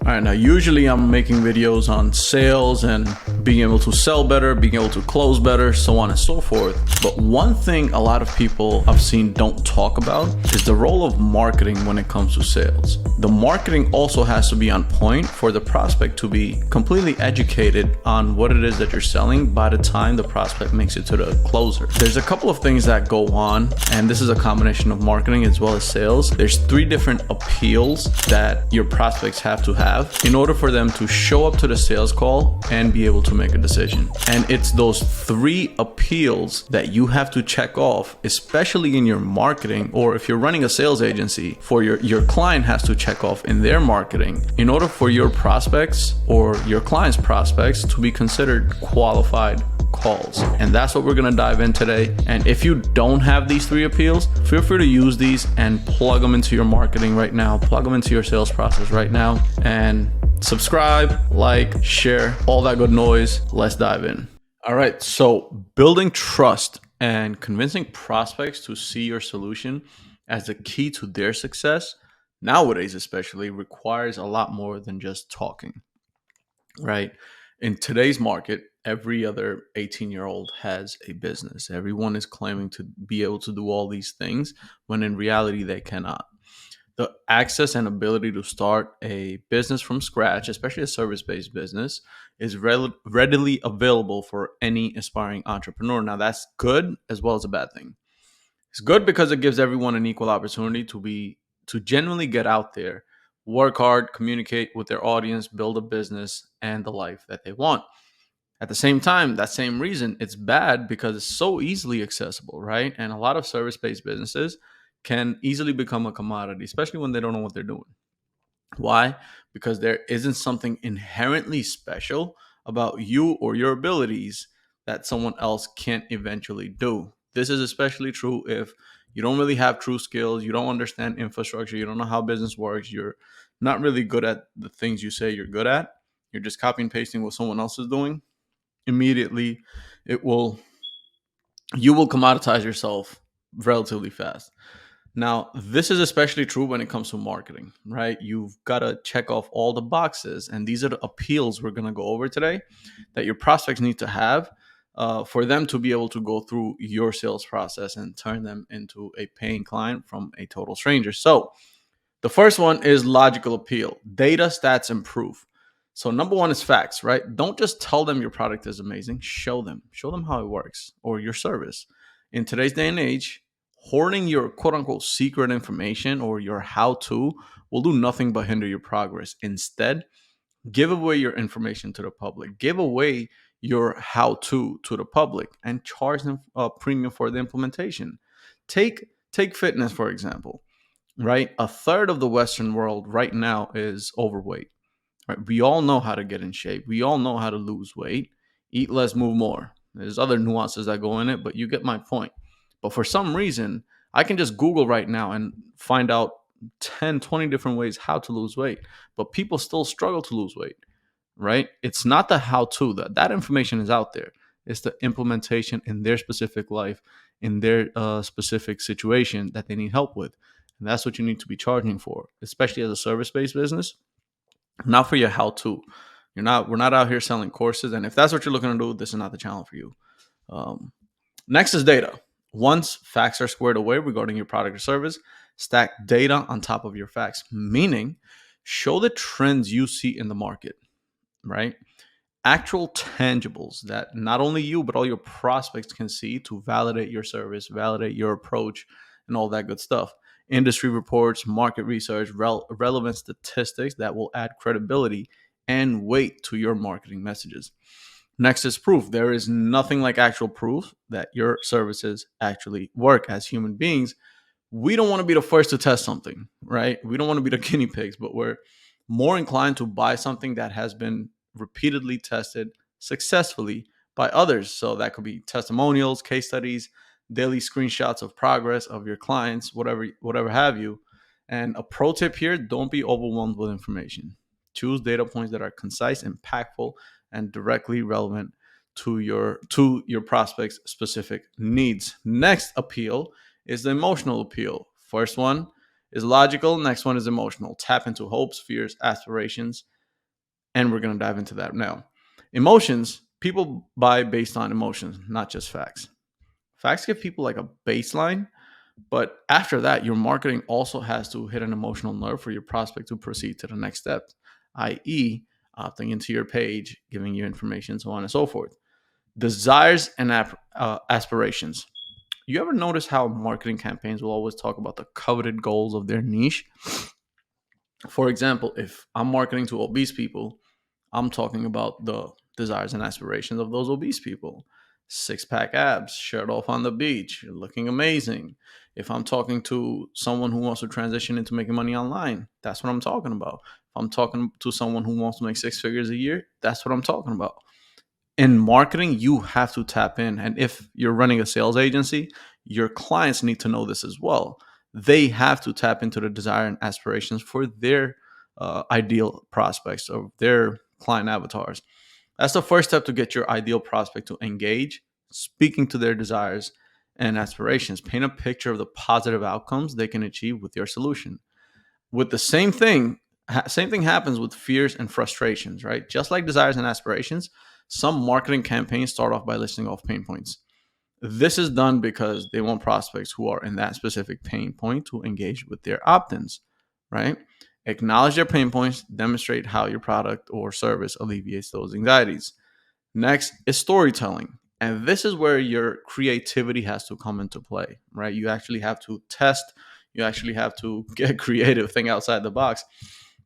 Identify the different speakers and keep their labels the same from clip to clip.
Speaker 1: All right, now usually I'm making videos on sales and being able to sell better, being able to close better, so on and so forth. But one thing a lot of people I've seen don't talk about is the role of marketing when it comes to sales. The marketing also has to be on point for the prospect to be completely educated on what it is that you're selling by the time the prospect makes it to the closer. There's a couple of things that go on, and this is a combination of marketing as well as sales. There's 3 different appeals that your prospects have to have in order for them to show up to the sales call and be able to make a decision. And it's those 3 appeals that you have to check off, especially in your marketing, or if you're running a sales agency, for your client has to check off in their marketing in order for your prospects or your client's prospects to be considered qualified calls. And that's what we're going to dive in today. And if you don't have these 3 appeals, feel free to use these and plug them into your marketing right now, plug them into your sales process right now, and subscribe, like, share, all that good noise. Let's dive in. All right, so building trust and convincing prospects to see your solution as the key to their success nowadays especially requires a lot more than just talking, right? In today's market, every other 18-year-old has a business. Everyone is claiming to be able to do all these things when in reality they cannot. The access and ability to start a business from scratch, especially a service-based business, is readily available for any aspiring entrepreneur. Now, that's good as well as a bad thing. It's good because it gives everyone an equal opportunity to genuinely get out there, work hard, communicate with their audience, build a business, and the life that they want. At the same time, that same reason, it's bad because it's so easily accessible, right? And a lot of service-based businesses can easily become a commodity, especially when they don't know what they're doing. Why? Because there isn't something inherently special about you or your abilities that someone else can't eventually do. This is especially true if you don't really have true skills, you don't understand infrastructure, you don't know how business works, you're not really good at the things you say you're good at, you're just copy and pasting what someone else is doing. Immediately, you will commoditize yourself relatively fast. Now, this is especially true when it comes to marketing, right? You've got to check off all the boxes, and these are the appeals we're going to go over today that your prospects need to have for them to be able to go through your sales process and turn them into a paying client from a total stranger. So the first one is logical appeal, data, stats, and proof. So number 1 is facts, right? Don't just tell them your product is amazing. Show them how it works, or your service. In today's day and age, hoarding your quote unquote secret information or your how-to will do nothing but hinder your progress. Instead, give away your information to the public. Give away your how-to the public and charge them a premium for the implementation. Take fitness, for example, right? A third of the Western world right now is overweight. Right? We all know how to get in shape. We all know how to lose weight. Eat less, move more. There's other nuances that go in it, but you get my point. But for some reason, I can just Google right now and find out 10, 20 different ways how to lose weight. But people still struggle to lose weight, right? It's not the how-to. That information is out there. It's the implementation in their specific life, in their specific situation that they need help with. And that's what you need to be charging for, especially as a service-based business. Not for your how-to. We're not out here selling courses. And if that's what you're looking to do, this is not the channel for you. Next is data. Once facts are squared away regarding your product or service, stack data on top of your facts, meaning show the trends you see in the market, right? Actual tangibles that not only you, but all your prospects can see to validate your service, validate your approach, and all that good stuff. Industry reports, market research, relevant statistics that will add credibility and weight to your marketing messages. Next is proof. There is nothing like actual proof that your services actually work. As human beings, we don't want to be the first to test something, right? We don't want to be the guinea pigs, but we're more inclined to buy something that has been repeatedly tested successfully by others. So that could be testimonials, case studies, daily screenshots of progress of your clients, whatever have you. And a pro tip here, don't be overwhelmed with information. Choose data points that are concise, impactful, and directly relevant to your prospects' specific needs. Next appeal is the emotional appeal. First one is logical, next one is emotional. Tap into hopes, fears, aspirations, And we're going to dive into that now. Emotions, people buy based on emotions, not just facts. Facts give people like a baseline, but after that, your marketing also has to hit an emotional nerve for your prospect to proceed to the next step, i.e., opting into your page, giving you information, so on and so forth. Desires and aspirations. You ever notice how marketing campaigns will always talk about the coveted goals of their niche? For example, if I'm marketing to obese people, I'm talking about the desires and aspirations of those obese people. Six pack abs, shirt off on the beach, looking amazing. If I'm talking to someone who wants to transition into making money online, that's what I'm talking about. If I'm talking to someone who wants to make six figures a year, that's what I'm talking about. In marketing, you have to tap in. And if you're running a sales agency, your clients need to know this as well. They have to tap into the desire and aspirations for their ideal prospects or their client avatars. That's the first step to get your ideal prospect to engage, speaking to their desires and aspirations. Paint a picture of the positive outcomes they can achieve with your solution. With the same thing happens with fears and frustrations, right? Just like desires and aspirations, some marketing campaigns start off by listing off pain points. This is done because they want prospects who are in that specific pain point to engage with their opt-ins, right? Acknowledge their pain points, demonstrate how your product or service alleviates those anxieties. Next is storytelling. And this is where your creativity has to come into play, right? You actually have to test, you actually have to get creative, think outside the box,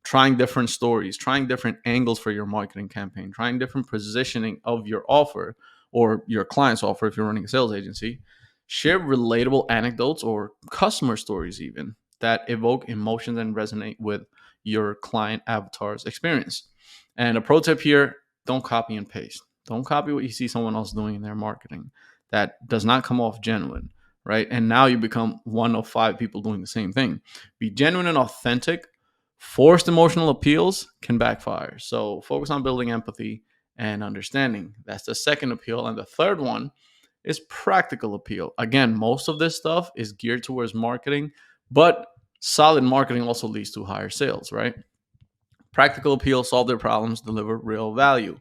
Speaker 1: trying different stories, trying different angles for your marketing campaign, trying different positioning of your offer or your client's offer if you're running a sales agency. Share relatable anecdotes or customer stories, even that evoke emotions and resonate with your client avatar's experience. And a pro tip here, don't copy and paste. Don't copy what you see someone else doing in their marketing. That does not come off genuine, right? And now you become one of five people doing the same thing. Be genuine and authentic. Forced emotional appeals can backfire. So focus on building empathy and understanding. That's the second appeal. And the third one is practical appeal. Again, most of this stuff is geared towards marketing, but solid marketing also leads to higher sales, right? Practical appeal, solve their problems, deliver real value.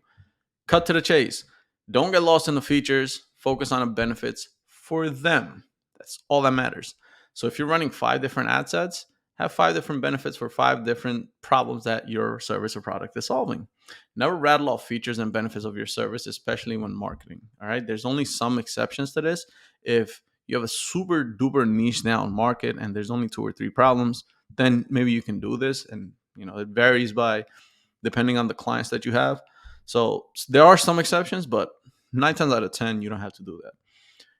Speaker 1: Cut to the chase. Don't get lost in the features. Focus on the benefits for them. That's all that matters. So if you're running five different ad sets, have five different benefits for five different problems that your service or product is solving. Never rattle off features and benefits of your service, especially when marketing. All right. There's only some exceptions to this. If you have a super duper niche down market and there's only two or three problems, then maybe you can do this. And it varies by depending on the clients that you have. So there are some exceptions, but 9 times out of 10, you don't have to do that.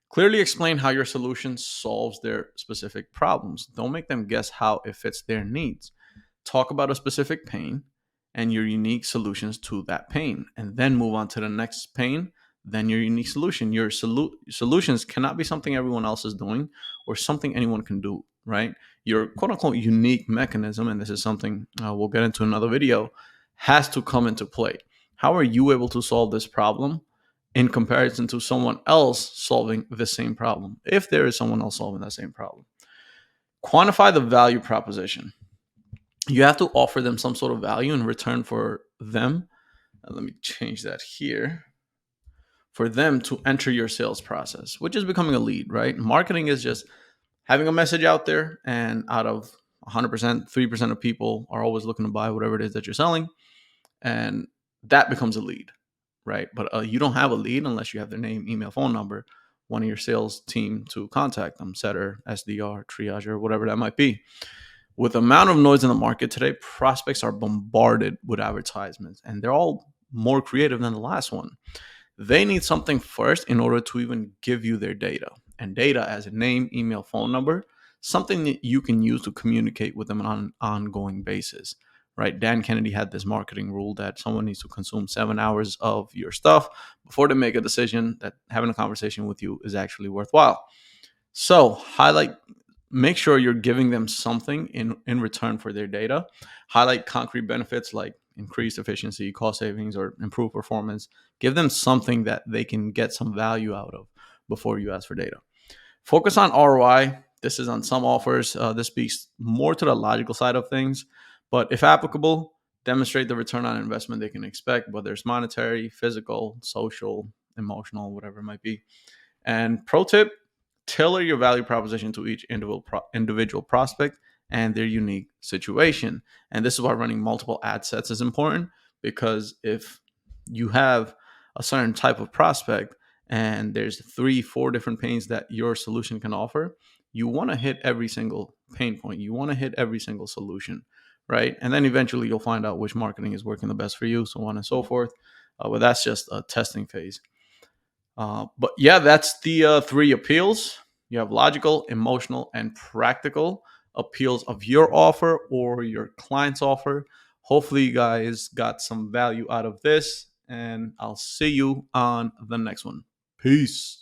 Speaker 1: Clearly explain how your solution solves their specific problems. Don't make them guess how it fits their needs. Talk about a specific pain and your unique solutions to that pain, and then move on to the next pain, then your unique solution. Your solutions cannot be something everyone else is doing or something anyone can do, right? Your quote unquote unique mechanism, and this is something we'll get into another video, has to come into play. How are you able to solve this problem in comparison to someone else solving the same problem, if there is someone else solving that same problem? Quantify the value proposition. You have to offer them some sort of value in return for them. Let me change that here. For them to enter your sales process, which is becoming a lead, right? Marketing is just having a message out there, and out of 100%, 3% of people are always looking to buy whatever it is that you're selling, and that becomes a lead, right? But you don't have a lead unless you have their name, email, phone number, one of your sales team to contact them, setter, SDR, triager, whatever that might be. With the amount of noise in the market today, prospects are bombarded with advertisements, and they're all more creative than the last one. They need something first in order to even give you their data. And data as a name, email, phone number, something that you can use to communicate with them on an ongoing basis, right? Dan Kennedy had this marketing rule that someone needs to consume 7 hours of your stuff before they make a decision that having a conversation with you is actually worthwhile. So make sure you're giving them something in return for their data. Highlight concrete benefits like increased efficiency, cost savings, or improved performance. Give them something that they can get some value out of before you ask for data. Focus on ROI. This is on some offers. This speaks more to the logical side of things, but if applicable, demonstrate the return on investment they can expect, whether it's monetary, physical, social, emotional, whatever it might be. And pro tip, tailor your value proposition to each individual prospect and their unique situation. And this is why running multiple ad sets is important, because if you have a certain type of prospect and there's 3, 4 different pains that your solution can offer, you want to hit every single pain point. You want to hit every single solution, right? And then eventually you'll find out which marketing is working the best for you, so on and so forth. But that's just a testing phase. But yeah, that's the 3 appeals. You have logical, emotional, and practical appeals of your offer or your client's offer. Hopefully, you guys got some value out of this, and I'll see you on the next one. Peace.